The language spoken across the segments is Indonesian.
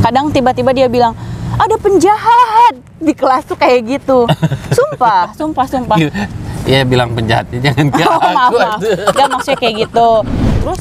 Kadang tiba-tiba dia bilang, ada penjahat di kelas tuh kayak gitu. Sumpah. Iya bilang penjahatnya jangan ke aku. Maaf. Gak maksudnya kayak gitu. Terus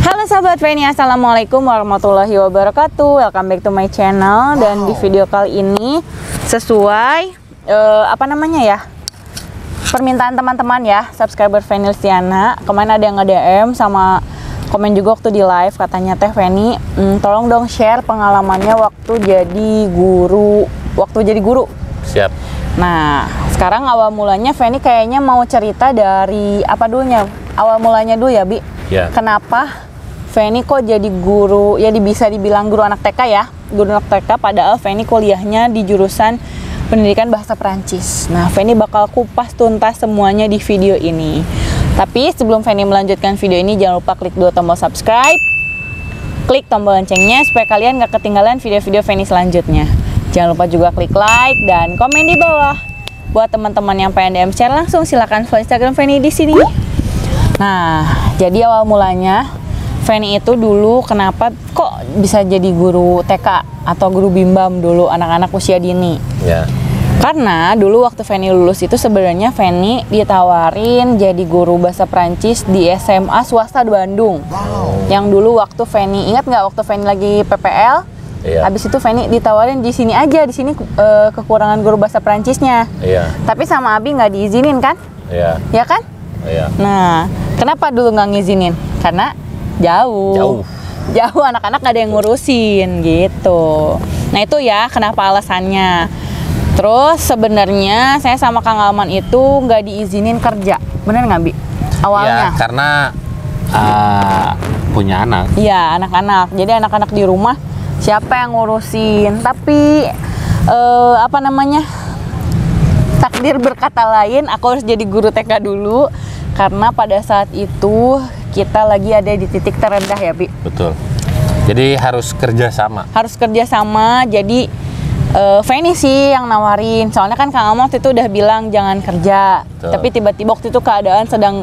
halo sahabat Feni, assalamualaikum warahmatullahi wabarakatuh. Welcome back to my channel. Dan di video kali ini sesuai permintaan teman-teman ya, subscriber Feni Listiana. Kemarin ada yang nge-DM sama komen juga waktu di live, katanya Teh Feni, tolong dong share pengalamannya waktu jadi guru. Siap. Nah, sekarang awal mulanya Feni kayaknya mau cerita dari apa dulunya? Awal mulanya dulu ya, Bi. Ya. Kenapa Feni kok jadi guru? Ya bisa dibilang guru anak TK ya. Guru anak TK padahal Feni kuliahnya di jurusan Pendidikan Bahasa Perancis. Nah, Feni bakal kupas tuntas semuanya di video ini. Tapi sebelum Feni melanjutkan video ini, jangan lupa klik dua tombol subscribe, klik tombol loncengnya supaya kalian gak ketinggalan video-video Feni selanjutnya. Jangan lupa juga klik like dan komen di bawah. Buat teman-teman yang pengen DM share langsung silakan follow Instagram Feni di sini. Nah, jadi awal mulanya Feni itu dulu kenapa kok bisa jadi guru TK atau guru bimbam dulu anak-anak usia dini? Ya. Karena dulu waktu Feni lulus itu sebenarnya Feni ditawarin jadi guru bahasa Prancis di SMA swasta di Bandung. Yang dulu waktu Feni, ingat nggak waktu Feni lagi PPL? Iya. Habis itu Feni ditawarin di sini aja, di sini kekurangan guru bahasa Prancisnya. Iya. Tapi sama Abi nggak diizinin kan? Iya. Ya kan? Iya. Nah, kenapa dulu nggak ngizinin? Karena jauh anak-anak gak ada yang ngurusin gitu. Nah itu ya kenapa alasannya. Terus sebenarnya saya sama Kang Alman itu nggak diizinin kerja, bener nggak Bi? Awalnya. Ya, karena punya anak. Iya, anak-anak. Jadi anak-anak di rumah siapa yang ngurusin? Tapi takdir berkata lain, aku harus jadi guru TK dulu karena pada saat itu kita lagi ada di titik terendah ya, Bi. Betul. Jadi harus kerjasama. Jadi Feni sih yang nawarin. Soalnya kan Kang Amon waktu itu udah bilang jangan kerja. Betul. Tapi tiba-tiba waktu itu keadaan sedang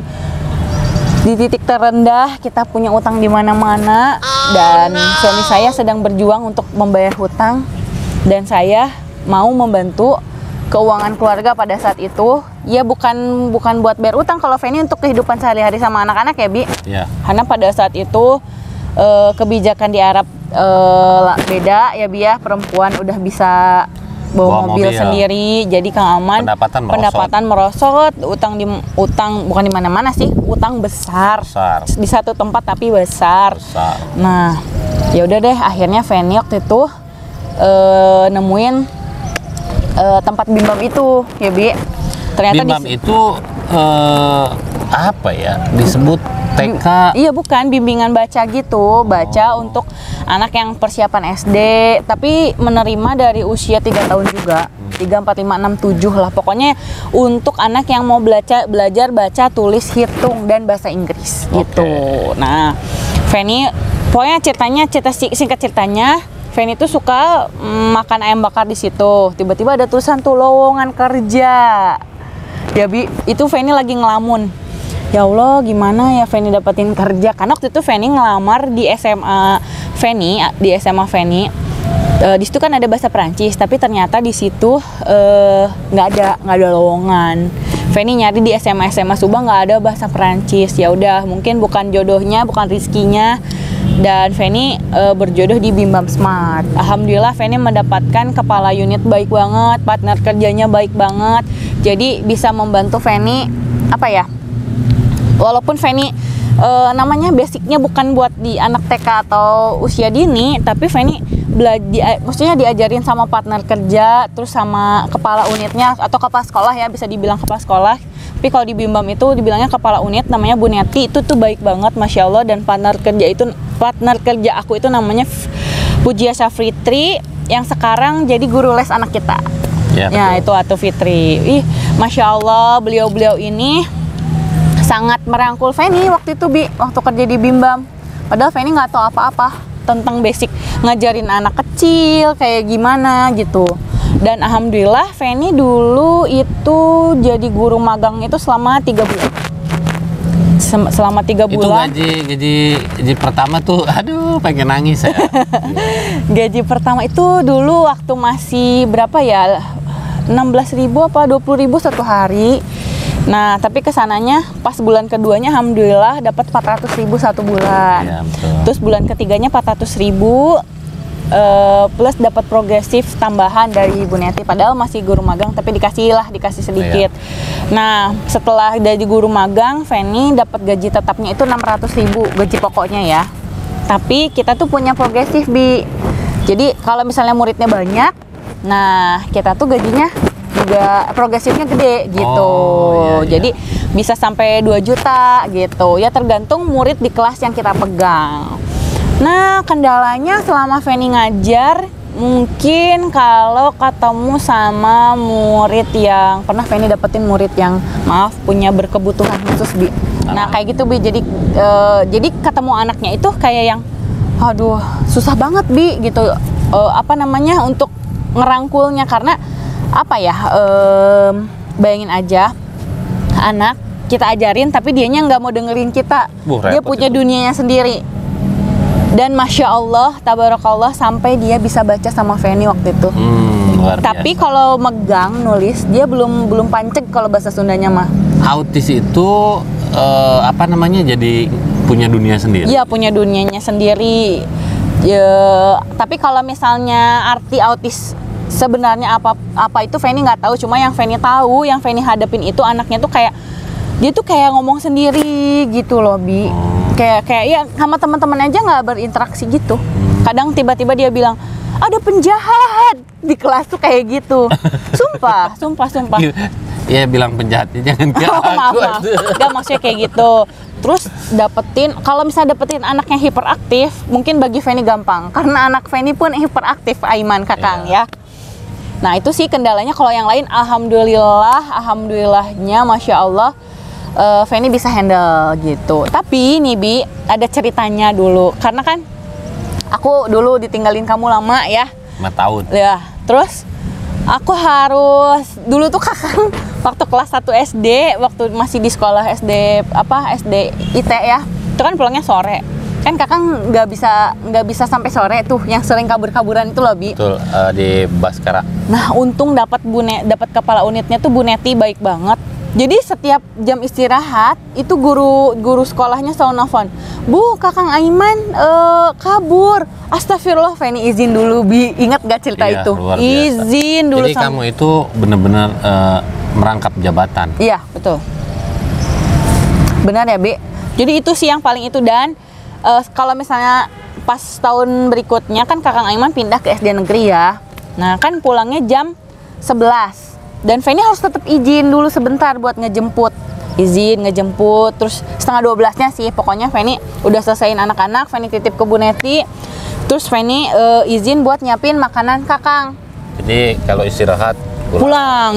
di titik terendah, kita punya utang di mana-mana, dan suami saya sedang berjuang untuk membayar hutang, dan saya mau membantu keuangan keluarga pada saat itu. Ya bukan buat bayar utang kalau Feni untuk kehidupan sehari-hari sama anak-anak ya, Bi. Iya. Karena pada saat itu kebijakan di Arab beda ya, Bi ya. Perempuan udah bisa bawa mobil sendiri. Jadi Kang Aman pendapatan merosot, utang bukan di mana-mana sih, utang besar. Di satu tempat tapi besar. Nah, ya udah deh akhirnya Feni waktu itu nemuin tempat bimbam itu ya, Bi. Ternyata bimbam itu apa ya disebut TK? Iya bukan, bimbingan baca gitu. Baca untuk anak yang persiapan SD, tapi menerima dari usia 3 tahun juga. 3, 4, 5, 6, 7 lah. Pokoknya untuk anak yang mau belajar baca, tulis, hitung, dan bahasa Inggris gitu. Nah, Feni, pokoknya singkat ceritanya, Feni tuh suka makan ayam bakar di situ. Tiba-tiba ada tulisan tuh lowongan kerja. Ya, Bi, itu Feni lagi ngelamun. Ya Allah, gimana ya Feni dapetin kerja? Karena waktu itu Feni ngelamar di SMA Feni, di situ kan ada bahasa Perancis, tapi ternyata di situ nggak ada lowongan. Feni nyari di SMA Subang nggak ada bahasa Perancis. Ya udah, mungkin bukan jodohnya, bukan rezekinya. Dan Feni berjodoh di Bimbam Smart. Alhamdulillah Feni mendapatkan kepala unit baik banget, partner kerjanya baik banget. Jadi bisa membantu Feni walaupun Feni namanya basicnya bukan buat di anak TK atau usia dini, tapi Feni maksudnya diajarin sama partner kerja, terus sama kepala unitnya atau kepala sekolah ya, bisa dibilang kepala sekolah. Tapi kalau di Bimbam itu dibilangnya kepala unit, namanya Bu Neti, itu tuh baik banget, Masya Allah. Dan partner kerja aku itu namanya Pujia Syafritri, yang sekarang jadi guru les anak kita. Ya itu Atu Fitri. Masya Allah, beliau ini sangat merangkul Feni waktu itu, Bi, waktu kerja di Bimbam. Padahal Feni nggak tahu apa-apa. tentang basic ngajarin anak kecil kayak gimana gitu. Dan alhamdulillah Feni dulu itu jadi guru magang itu selama 3 bulan. Selama 3 bulan. Itu gaji pertama tuh, aduh pengen nangis ya. Gaji pertama itu dulu waktu masih berapa ya? 16.000 apa 20.000 satu hari. Nah, tapi kesananya pas bulan keduanya alhamdulillah dapat 400.000 satu bulan. Ya, betul. Terus bulan ketiganya 400.000 plus dapat progresif tambahan dari Ibu Neti, padahal masih guru magang tapi dikasih sedikit. Nah, setelah jadi guru magang, Feni dapat gaji tetapnya itu 600.000 gaji pokoknya ya. Tapi kita tuh punya progresif, Bi. Jadi kalau misalnya muridnya banyak, nah kita tuh gajinya juga progresifnya gede gitu. Oh, iya. Jadi bisa sampai 2 juta gitu. Ya tergantung murid di kelas yang kita pegang. Nah, kendalanya selama Feni ngajar, mungkin kalau ketemu sama murid yang pernah Feni dapetin murid yang punya berkebutuhan khusus, Bi. Nah, kayak gitu, Bi. Jadi ketemu anaknya itu kayak yang aduh, susah banget, Bi, gitu. Untuk ngerangkulnya karena apa ya? Bayangin aja anak kita ajarin tapi dianya nggak mau dengerin kita. Dia punya dunianya sendiri. Dan Masya Allah, Tabarakallah, sampai dia bisa baca sama Feni waktu itu. Tapi kalau megang, nulis, dia belum panceg kalau bahasa Sundanya mah. Autis itu jadi punya dunia sendiri? Iya, punya dunianya sendiri. Tapi kalau misalnya arti autis sebenarnya apa itu Feni nggak tahu. Cuma yang Feni tahu, yang Feni hadapin itu anaknya tuh kayak dia tuh kayak ngomong sendiri gitu loh, Bi. Kayak ya sama teman-teman aja nggak berinteraksi gitu. Kadang tiba-tiba dia bilang ada penjahat di kelas tuh kayak gitu. Sumpah. Ya bilang penjahatnya jangan ke aku. Maaf. Gak maksudnya kayak gitu. Terus kalau misalnya dapetin anak yang hiperaktif, mungkin bagi Feni gampang. Karena anak Feni pun hiperaktif, Aiman Kakang ya. Nah itu sih kendalanya. Kalau yang lain alhamdulillahnya Masya Allah, Feni bisa handle gitu. Tapi nih, Bi, ada ceritanya dulu. Karena kan aku dulu ditinggalin kamu lama ya. 5 tahun. Ya, terus aku harus dulu tuh Kakang waktu kelas 1 SD, waktu masih di sekolah SD IT ya. Itu kan pulangnya sore. Kan Kakang nggak bisa sampai sore tuh, yang sering kabur-kaburan itu loh, Bi. Betul, di Baskara. Nah, untung dapat kepala unitnya tuh Bu Neti, baik banget. Jadi setiap jam istirahat itu guru sekolahnya selalu nelfon, Bu, Kakang Aiman kabur. Astagfirullah, Feni izin dulu, Bi. Ingat gak cerita itu? Izin dulu. Jadi kamu itu benar-benar merangkap jabatan. Iya, betul. Benar ya, Bi. Jadi itu sih yang paling itu. Dan kalau misalnya pas tahun berikutnya kan Kakang Aiman pindah ke SD negeri ya. Nah kan pulangnya jam 11. Dan Feni harus tetap izin dulu sebentar buat ngejemput. Ngejemput, terus setengah 12-nya sih. Pokoknya Feni udah selesaiin anak-anak, Feni titip ke Bu Neti. Terus Feni izin buat nyiapin makanan Kakang. Jadi kalau istirahat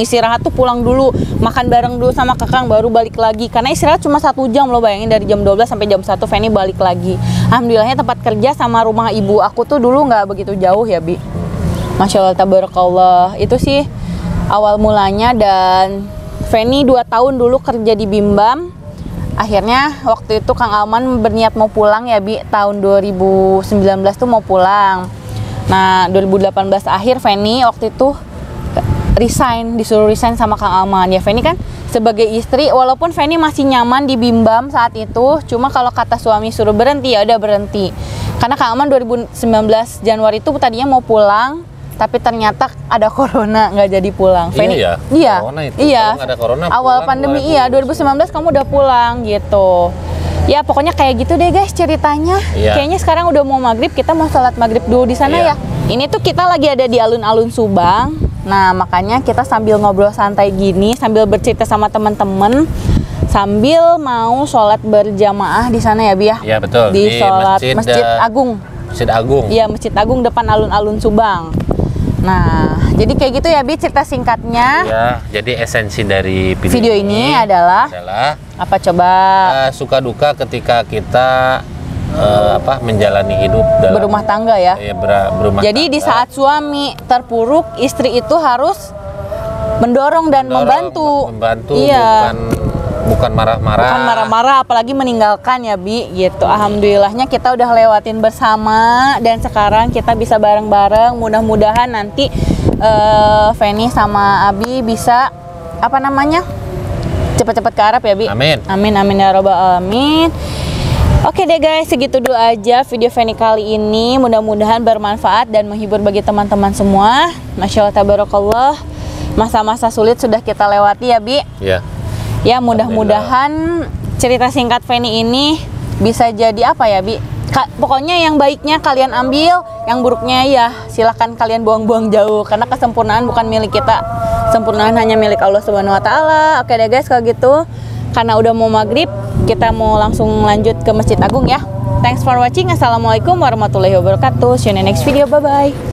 istirahat tuh pulang dulu, makan bareng dulu sama Kakang, baru balik lagi. Karena istirahat cuma 1 jam loh, bayangin dari jam 12 sampai jam 1 Feni balik lagi. Alhamdulillahnya tempat kerja sama rumah ibu aku tuh dulu nggak begitu jauh ya, Bi. Masya Allah, tabarakallah. Itu sih awal mulanya. Dan Feni 2 tahun dulu kerja di Bimbam. Akhirnya waktu itu Kang Alman berniat mau pulang ya, Bi. Tahun 2019 tuh mau pulang. Nah 2018 akhir Feni waktu itu disuruh resign sama Kang Alman. Ya Feni kan sebagai istri, walaupun Feni masih nyaman di Bimbam saat itu, cuma kalau kata suami suruh berhenti, ya udah berhenti. Karena Kang Alman 2019 Januari itu tadinya mau pulang, tapi ternyata ada corona, nggak jadi pulang. Feni, iya, corona itu. Iya. Kalau ada corona, awal pandemi, iya 2019 kamu udah pulang gitu. Ya pokoknya kayak gitu deh guys ceritanya. Kayaknya sekarang udah mau maghrib, kita mau sholat maghrib dulu di sana ya. Ini tuh kita lagi ada di alun-alun Subang. Nah makanya kita sambil ngobrol santai gini, sambil bercerita sama teman-teman, sambil mau sholat berjamaah di sana ya, Bi ya. Iya betul. Di sholat Masjid Agung. Masjid Agung. Iya, Masjid Agung depan alun-alun Subang. Nah, jadi kayak gitu ya, Bi, cerita singkatnya. Iya, jadi esensi dari video ini adalah apa coba? Suka duka ketika kita menjalani hidup dalam berumah tangga ya. Ya, berumah Jadi tangga. di saat suami terpuruk, istri itu harus mendorong dan membantu. Iya. Bukan marah-marah. Bukan marah-marah, apalagi meninggalkan ya Bi gitu. Alhamdulillahnya kita udah lewatin bersama dan sekarang kita bisa bareng-bareng. Mudah-mudahan nanti Feni sama Abi bisa cepat-cepat ke Arab ya Bi. Amin. Amin amin ya robbal alamin. Oke deh guys, segitu dulu aja video Feni kali ini. Mudah-mudahan bermanfaat dan menghibur bagi teman-teman semua. Masya Allah tabarakallah. Masa-masa sulit sudah kita lewati ya Bi. Ya. Ya mudah-mudahan cerita singkat Feni ini bisa jadi apa ya Bi? Pokoknya yang baiknya kalian ambil, yang buruknya ya silahkan kalian buang-buang jauh. Karena kesempurnaan bukan milik kita, sempurnaan hanya milik Allah Subhanahu Wa Taala. Oke deh guys kalau gitu, karena udah mau maghrib, kita mau langsung lanjut ke Masjid Agung ya. Thanks for watching. Assalamualaikum warahmatullahi wabarakatuh. See you in the next video. Bye bye.